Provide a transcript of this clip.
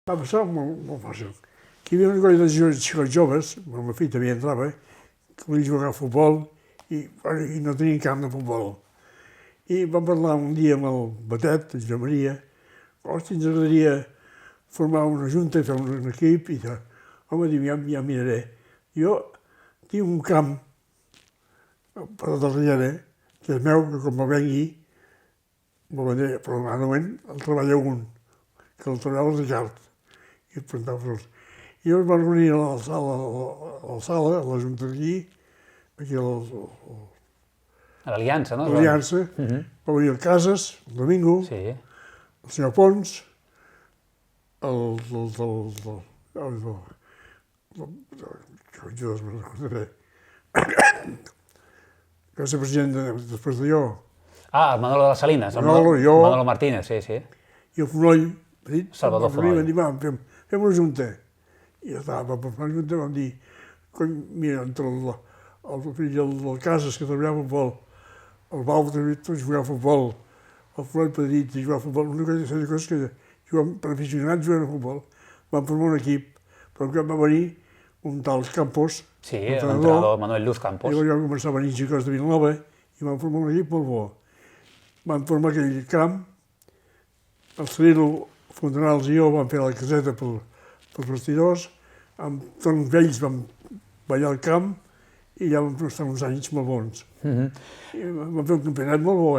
Va passar molt fàcil. Aquí hi havia una colla de xicots joves, el meu fill també entrava, que volia jugar a futbol i no tenien camp de futbol. I vam parlar un dia amb el Batet, el Joan Maria, hosti, ens agradaria formar una junta i fer un equip, i home, diu, ja miraré. Jo tinc un camp per la darrere, que és meu, que com me vengui, me'l vendré, però en moment el treballa un, que el treballa el Ricard, i et plantava els... I llavors vam reunir a la sala, a la junta d'aquí, aquí A l'Aliança, no? l'Aliança, va venir el Casas, el Domingo, el senyor Pons, que va ser president després de jo. Ah, el Manolo de les Salines, el Manolo Martínez, sí. I el Fonoll, Salvador Fonoll. vam dir, fem una junta. I ja està, vam fer una junta, vam dir, mira, entre el fill del Casas, que treballava a futbol, el Bau també jugava a futbol, el Fonoll Pedrit jugava a futbol, una cosa que jugàvem per aficionats jugant a futbol. Vam formar un equip, però que va venir un tal Campos, l'entrenador Manuel Luz Campos. Llavors vam començar a venir xicots de Vilanova i vam formar un equip molt bo. Vam formar aquell camp, el Cirilo Fontanals i jo vam fer la caseta pels vestidors, amb tots vells vam ballar al camp i ja vam estar uns anys molt bons. I vam fer un campionat molt bo,